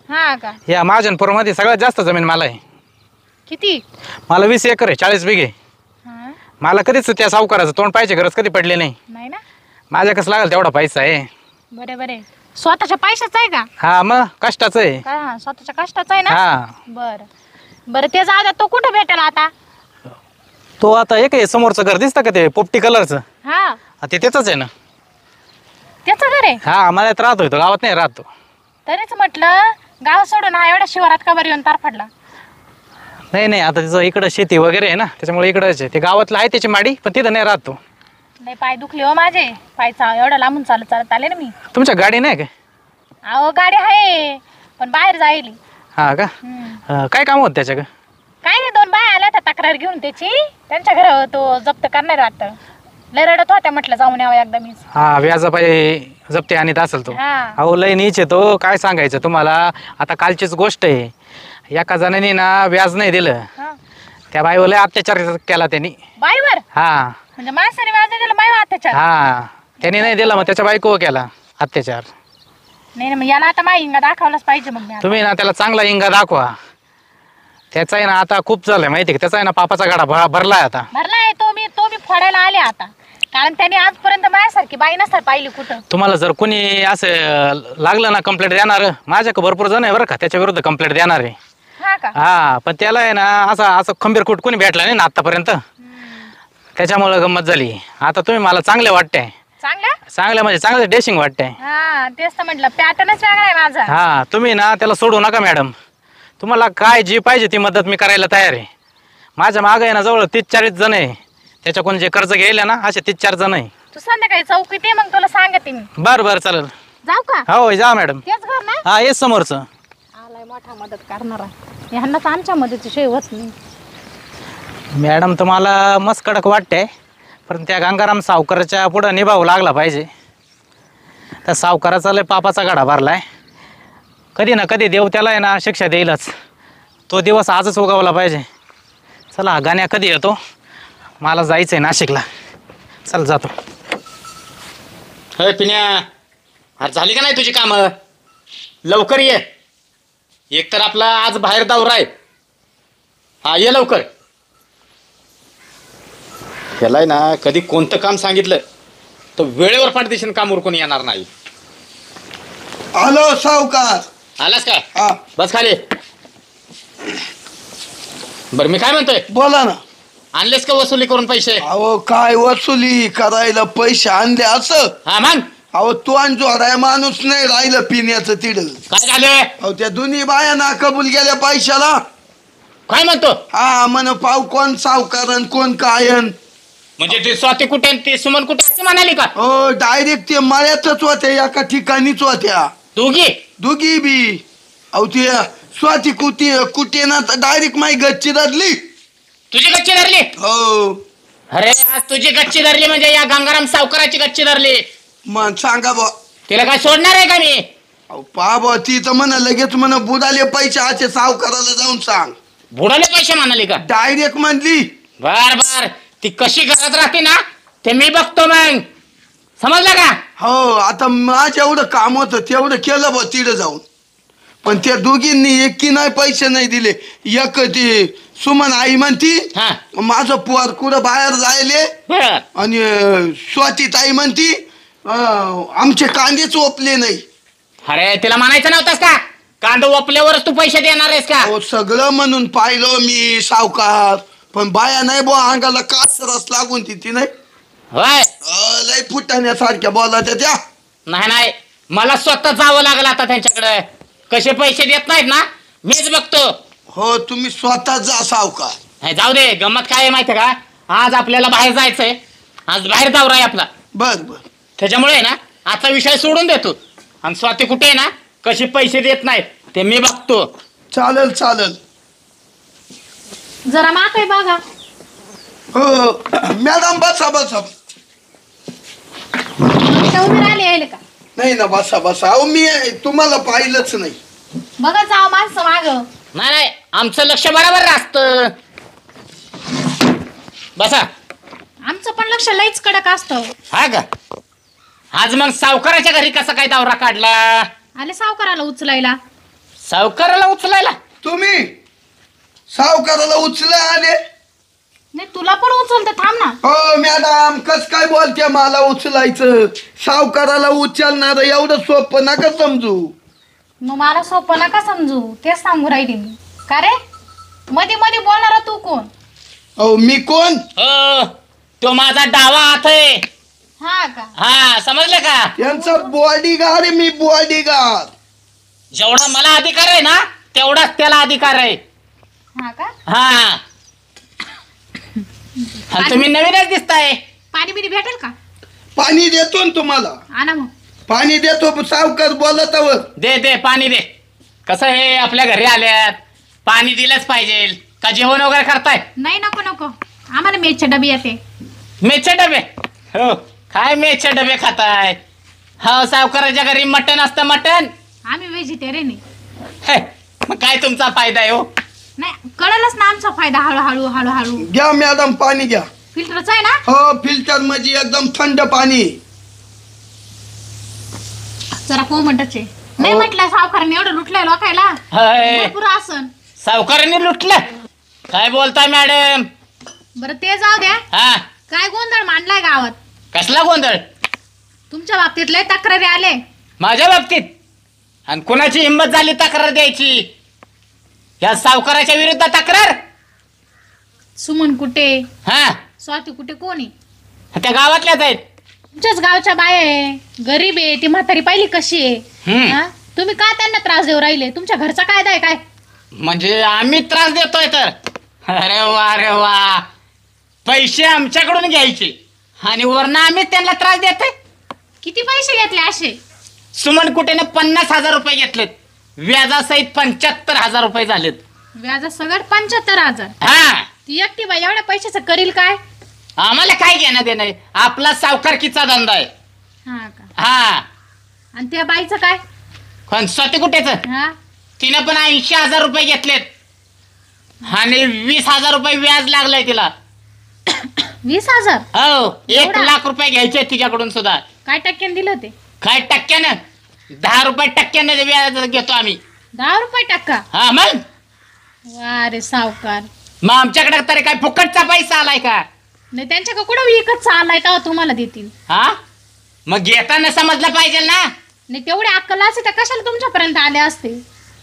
हा का? या महाजनपूरमध्ये सगळ्यात जास्त जमीन मला आहे. किती? मला 20 एकर आहे, 40 बिघे. हा. मला कधीच त्या सावकाराचं तोंड पाहिजे गरज कधी पडली नाही. नाही ना. माझ्या कसं लागेल तेवढा पैसा आहे. बरे बरे. स्वतःच्या पैशाचा आहे का? हा मग कष्टाचं आहे. काय? हा स्वतःच्या कष्टाचा आहे ना. हा बर बरं, ते जाऊ द्या. तो कुठं भेटेल आता? तो आता एक आहे समोरचं घर दिसतं का ते पोपटी कलरचं, हा ते त्याचंच आहे ना. त्याचं घर आहे? हा मळ्यात राहतोय तो, गावात नाही राहतो. तरीच म्हटलं गाव सोडून हा एवढ्या शिवारात का बरं येऊन तारफडला? नाही नाही आता तिचं इकडं शेती वगैरे आहे ना, त्याच्यामुळे इकडंच आहे. ते गावातलं आहे त्याची माडी, पण तिथं नाही राहतो. नाही, पाय दुखले हो माझे. पायचा एवढा लांबून चालत चालत आले ना मी. तुमच्या गाडी नाही काय? अहो गाडी आहे, पण बाहेर जायली. हा का? काय काम होत त्याच्या का? काय नाही, 2 बाया आल्या त्या तक्रार घेऊन त्याची. त्यांच्या घरावर तो जप्त करणार वाटतं. लय रडत होत्या, म्हटलं जाऊन यावं एकदा मीच. हा व्याजापायी जप्ती आणत असेल तो. हा. अहो लय नीच आहे तो, काय सांगायचं तुम्हाला. आता कालचीच गोष्ट आहे, एका जणांनी ना व्याज नाही दिलं, हा. त्या बाईवर लय अत्याचार केला त्यांनी. बाईवर? हा म्हणजे माणसाने व्याज नाही दिलं, बाई अत्याचार? हा त्यांनी नाही दिलं, मग त्याच्या बायको केला अत्याचार. नाही ना, मग याला आता माहिंगा दाखवलाच पाहिजे मग मी आता. तुम्ही ना त्याला चांगला इंगा दाखवा. त्याचा आहे ना आता खूप झालंय माहिती का, त्याचा आहे ना पापाचा गाडा भरलाय आता. भरलाय तो मी फोडायला आले आता. कारण त्याने आजपर्यंत माझ्यासारखी बाई नसतात पाहिली कुठं. तुम्हाला जर कोणी असं लागलं ना कंप्लेंट देणार, माझ्याकडे भरपूर जण आहे बरं का त्याच्या विरुद्ध कंप्लेंट देणार आहे. हा का? हा पण त्याला आहे ना असं खंबीर खूट कोणी भेटला नाही ना आतापर्यंत, त्याच्यामुळे गंमत झाली. आता तुम्ही मला चांगले वाटतंय. चांगलं म्हणजे चांगलं डेशिंग वाटतंय. हा तेच तर म्हटलं, पॅटर्नच वेगळा आहे माझा. हा तुम्ही ना त्याला सोडू नका मॅडम. तुम्हाला काय जी पाहिजे ती मदत मी करायला तयार आहे. माझ्या मागं आहे ना जवळ 30-40 जण आहे, त्याच्याकडून जे कर्ज घ्यायला ना असे 3-4 जण आहे. तू संध्याकाळी चौकीत ये, मग तुला सांगते मी. बरं बरं चालेल. जाऊ का? हो जा मॅडम. तेच घर ना? हा हेच समोरचं. आलाय मोठा मदत करणारा. ह्यांनाच आमच्या मदतीशिवाय होत नाही. मॅडम तुम्हाला मस्त कडक वाटतंय, पण त्या गंगाराम सावकाराच्या पुढं निभावं लागला पाहिजे. त्या सावकाराचा लय पापाचा गाडा भरलाय. कधी ना कधी देव त्याला आहे ना शिक्षा देईलच. तो दिवस आजच उगवला पाहिजे. चला गाण्या कधी येतो, मला जायचं आहे नाशिकला. चल जातो. हे पिण्या, अरे झाली का नाही तुझी कामं? लवकर ये. एक तर आपला आज बाहेर दौरा आहे. हा ये लवकर. ह्याला ना कधी कोणतं काम सांगितलं तर वेळेवर पाठदेशन काम उरकून येणार नाही. आलो सावकार. आलास का? हा बस खाली. बरं मी काय म्हणतोय, बोला ना. आणलेस का वसुली करून पैसे? अहो काय वसुली करायला पैसे आणले असं? हा मग अहो तू आणि जोडाय माणूस नाही राहिलं पिण्याचं तिड. काय झालं? अहो त्या दोन्ही बाया ना कबूल गेल्या पैशाला. काय म्हणतो? हा म्हण पाव कोण सावकारन कोण कायन. म्हणजे ते स्वाती कुठे आणि ते सुमन कुठे असं म्हणाली का? हो डायरेक्ट ते मळ्यातच होत्या, एका ठिकाणीच होत्या दोघी. दोघी बी. अहो ते स्वाती कुठे ना डायरेक्ट माई गच्ची धरली. तुझी गच्ची धरली? हो. अरे आज तुझी गच्ची धरली म्हणजे या गंगाराम सावकाराची गच्ची धरली. मग सांगा बा. तिला काय सोडणार आहे का मी? अहो पहा बा ती तर म्हण लगेच म्हण बुडाले पैसे आचे सावकाराला जाऊन सांग. बुडाले पैसे म्हणाली का? डायरेक्ट म्हणली. बर बर ती कशी घरात राहते ना ते मी बघतो मग. समजलं का? हो आता माझं एवढं काम होतं तेवढं केलं बा तिथं जाऊन. पण त्या दोघींनी एकी नाही पैसे नाही दिले. एक ती सुमन आई म्हणती हा माझं पोर कुठं बाहेर जायले. बर. आणि स्वाती ताई म्हणती आमचे कांदेच ओपले नाही. अरे तिला म्हणायचं नव्हतंस का कांदा ओपल्यावरच तू पैसे देणार आहेस का? अहो सगळं म्हणून पाहिलं मी सावकार. पण बाया नाही बुवा अंगाला काच रस लागून ती नाही. होय. लय फुटाण्यासारख्या बोला त्या. नाही नाही मला स्वतः जावं लागलं आता त्यांच्याकडे. कसे पैसे देत नाहीत ना मीच बघतो. हो तुम्ही स्वतः जा सावकार. हे जाऊ दे. गंमत काय आहे माहिती का, आज आपल्याला बाहेर जायचंय. आज बाहेर दौरा आहे आपला. बर बर. त्याच्यामुळे ना आजचा विषय सोडून देतो. आणि स्वाती कुठे आहे ना कसे पैसे देत नाहीत ते मी बघतो. चालेल चालेल. जरा माग आहे बघा. हो मॅडम बसा बसा. उभे राहिले यायला का? नाही ना बसा बसा. अहो मी तुम्हाला पाहिलंच नाही. बघा जाव माणसं माग. नाही नाही आमचं लक्ष बरोबर असतं. बसा. आमचं पण लक्ष लईच कडक असतं. हा का? आज मग सावकाराच्या घरी कसा काय दौरा काढला? आले सावकाराला उचलायला. सावकाराला उचलायला? तुम्ही सावकाराला उचला आले? नाही तुला पण उचलते थांब ना. हो मॅडम कस काय बोलते मला उचलायचं? सावकाराला उचलणार एवढं सोपं नका समजू. मग मला सोपं नका समजू तेच सांगू राहिली मी. का रे मध्ये मध्ये बोलणारा तू कोण? अहो मी कोण? हो तो माझा डावा हात आहे. हा का? हा समजलं का? यांचा बॉडीगार्ड आहे मी. बॉडीगार्ड. जेवढा मला अधिकार आहे ना तेवढाच त्याला अधिकार आहे. हा का? हा. आणि तुम्ही नवीनच दिसताय. पाणी बिणी भेटेल का? पाणी देतो ना तुम्हाला. आणा मग. पाणी देतो सावकार बोलतावर. दे दे पाणी दे. कसं हे आपल्या घरी आल्यात पाणी दिलंच पाहिजे. का जेवण वगैरे करताय? नाही नको नको आम्हाला मेसचे डबे येते. मेसचे डबे? हो काय मेसचे डबे खाताय? हो सावकाराच्या घरी मटण असतं मटण. आम्ही व्हेजिटेरियन आहे. हे, मग काय तुमचा फायदा आहे हो? नाही कळलंच ना आमचा फायदा. हळूहळू हळूहळू. घ्या मॅडम पाणी घ्या. फिल्टरच आहे ना? हो फिल्टर मध्ये एकदम थंड पाणी. जरा कोमटच आहे. नाही म्हटलं सावकाराने एवढं लुटलंय लोकायला. हाय, भरपूर आसन. सावकाराने लुटलं. काय बोलताय मॅडम? बरं ते जाऊ द्या. हा काय गोंधळ मांडलाय गावात? कसला गोंधळ? तुमच्या बाबतीत लय तक्रारी आले. माझ्या बाबतीत? आणि कुणाची हिंमत झाली तक्रार द्यायची? या सावकाराच्या विरुद्ध तक्रार? सुमन कुठे, हा स्वाती कुठे, कोणी? त्या गावातल्याच आहेत. तुमच्याच गावच्या बाया आहे. गरीब आहे ती. म्हातारी पाहिली कशी आहे. हम्म. हा? तुम्ही का त्यांना त्रास देऊ राहिले? तुमच्या घरचा कायदा आहे काय? म्हणजे आम्ही त्रास देतोय तर? अरे वा रे वा. पैसे आमच्याकडून घ्यायचे आणि वरनं आम्ही त्यांना त्रास देतोय. किती पैसे घेतले असे? सुमन कुठेनं 50,000 रुपये घेतलेत. व्याजासहित 75,000 रुपये झालेत. व्याजा सगळं 75,000. हा ती एकटी बाई एवढ्या पैशाचं करील काय? आम्हाला काय घेणं देणं आहे? आपला सावकारकीचा धंदा आहे. हा का? हा. आणि त्या बाईचं काय? पण स्वतः कुठेच हा तिनं पण 80,000 रुपये घेतलेत आणि 20,000 रुपये व्याज लागलंय तिला. 20,000? हो 1 एवढा? लाख रुपये घ्यायचे तिच्याकडून सुद्धा. काय टक्क्याने दिलं ते? काय टक्क्यानं? 10 रुपये टक्क्यानं व्याज घेतो आम्ही. 10 रुपये टक्का. हा मग वा रे सावकार. मग आमच्याकडे तरी काय फुकटचा पैसा आलाय का? नाही त्यांच्याकडे कुठं विकत चाललाय तेव्हा तुम्हाला देतील. हा मग घेताना समजलं पाहिजे ना. नाही तेवढी अक्कल असते तर कशाला तुमच्यापर्यंत आले असते.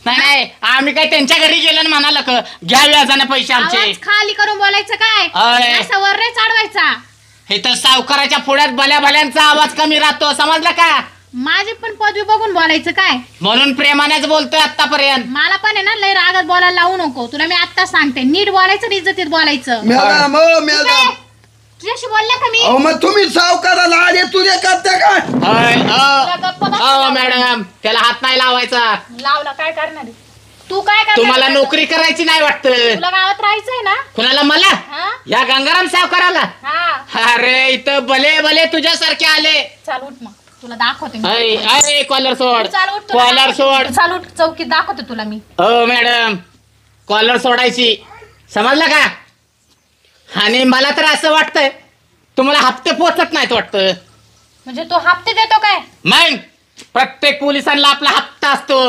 नाही नाही आम्ही काय त्यांच्या घरी गेलो ना म्हणाला का घ्या व्याजाने पैसे आमचे. आवाज खाली करून बोलायचं काय, अय. असं वर नाही चढवायचा. हे तर सावकाराच्या पुढ्यात भल्या भल्यांचा आवाज कमी राहतो समजला का. माझी पण पदवी बघून बोलायचं काय. म्हणून प्रेमानेच बोलतोय आतापर्यंत. मला पण आहे ना लय रागात बोलायला लावू नको. तुला मी आता सांगते नीट बोलायचं, इज्जतीत बोलायचं. मॅडम ओ मॅडम तुझ्याशी बोलल्या का मी. अहो मग तुम्ही सावकाराला आले तुझे करता का? गप्प बस. मॅडम त्याला हात नाही लावायचा. लावला काय करणार आहे? तू काय करणार तुम्हाला आहे? नोकरी करायची नाही वाटतं. तुला गावात राहायचंय ना. कुणाला मला हा? या गंगाराम सावकाराला. हा अरे इथं भले भले तुझ्यासारखे आले. चाल उठ मग तुला दाखवते मी. अय अय कॉलर सोड चाल उठ तुला कॉलर दाखवते. सोड. चाल उठ चौकीत दाखवते तुला मी. हो मॅडम कॉलर सोडायची समजलं का. आणि मला तर असं वाटतंय तुम्हाला हप्ते पोचत नाहीत वाटतं. म्हणजे तू हप्ते देतो काय. मग प्रत्येक पोलिसांना आपला हप्ता असतो.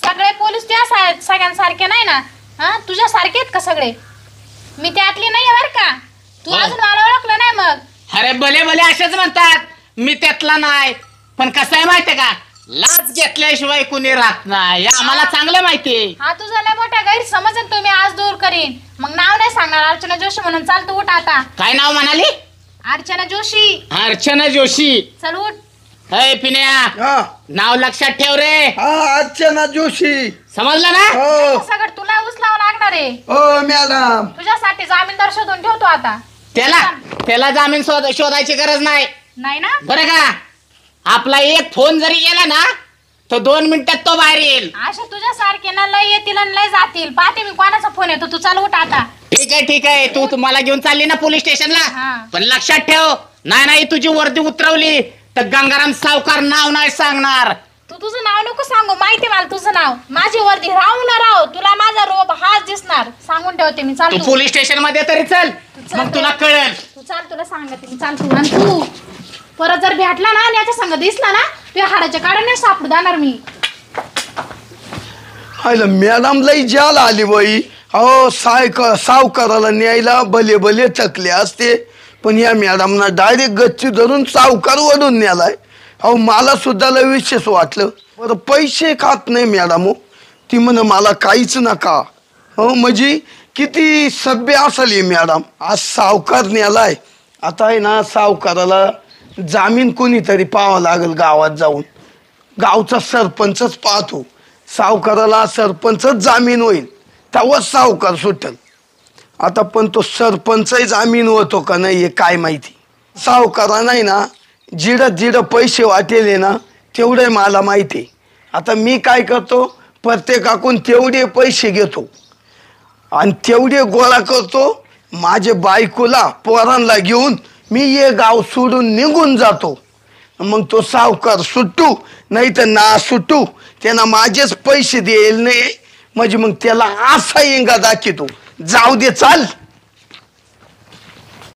सगळे पोलीस त्या सगळ्यांसारखे नाही ना. हा तुझ्या सारखे आहेत का सगळे. मी त्यातली नाही बर का. तू हो. अजून मला ओळखलं नाही मग. अरे भले भले असेच म्हणतात मी त्यातला नाही. पण कसं आहे माहितीये का लाच घेतल्याशिवाय कुणी राहत नाही हे आम्हाला चांगलं माहितीये. हा तुझा लय मोठा गैरसमज आहे, तो मी आज दूर करीन. मग नाव नाही सांगणार अर्चना जोशी म्हणून. चाल तू उठ आता. काय नाव म्हणाली. अर्चना जोशी. अर्चना जोशी. चल उठ. अय पिन्या हा नाव लक्षात ठेव रे. हा अर्चना जोशी. समजलं ना. हो सगळं तुला उचलावं लागणार आहे. हो मॅडम. तुझ्यासाठी जामीनदार शोधून ठेवतो आता. त्याला जामीन शोधायची गरज नाही नाही ना. बरं का. आपला एक फोन जरी गेला ना तर 2 मिनिटात तो बाहेर येईल. अशा तुझ्या सारखे ना लय येतील आणि लय जातील. पाहते मी कोणाचा फोन येतो. तू चाल उठ आता. ठीक आहे तू तुम्हाला घेऊन चालली ना पोलीस हा. स्टेशनला. पण लक्षात ठेव नाही तुझी वर्दी उतरवली तर गंगाराम सावकार नाव नाही सांगणार. तू तुझं नाव नको सांगू. माहिती मला तुझं नाव. माझी वर्दी राहू ना राहू तुला माझा रोब हाच दिसणार. सांगून ठेवते मी. चाल तू तू. पोलीस स्टेशन मध्ये तरी चल मग तुला कळेल. तू चाल तुला सांगते मी. चाल तू. आणि तू परत जर भेटला ना आणि याच्या संग दिसला ना तुझ्या हाडाच्या काढाने सापडू जाणार मी. हायला मॅडम लई जाल आली बाई. अहो सावकाराला न्यायला भले भले थकले असते पण या मॅडमना डायरेक्ट गच्ची धरून सावकार वडून न्यालाय. अहो मला सुद्धा लय विशेष वाटलं. बरं पैसे खात नाही मॅडम. ती म्हण मला काहीच नका. हो म्हणजे किती सभ्य असेल ही मॅडम. आज सावकार न्यालाय. आता आहे ना सावकाराला जामीन कोणीतरी पाहावं लागेल गावात जाऊन. गावचा सरपंचच पाहतो. सावकाराला सरपंचच जामीन होईल तेव्हाच सावकार सुटेल. आता पण तो सरपंचही जामीन होतो का नाही हे काय माहिती. सावकारा नाही ना जिडं पैसे वाटेले ना तेवढे मला माहिती आहे. आता मी काय करतो प्रत्येकाकडून तेवढे पैसे घेतो आणि तेवढे गोळा करतो. माझे बायकोला पोरांना घेऊन मी हे गाव सोडून निघून जातो. मग तो सावकार सुटू नाही तर ना सुटू त्यांना माझेच पैसे देईल नाही म्हणजे मग त्याला असा इंगा दाखवतो. जाऊ दे चाल.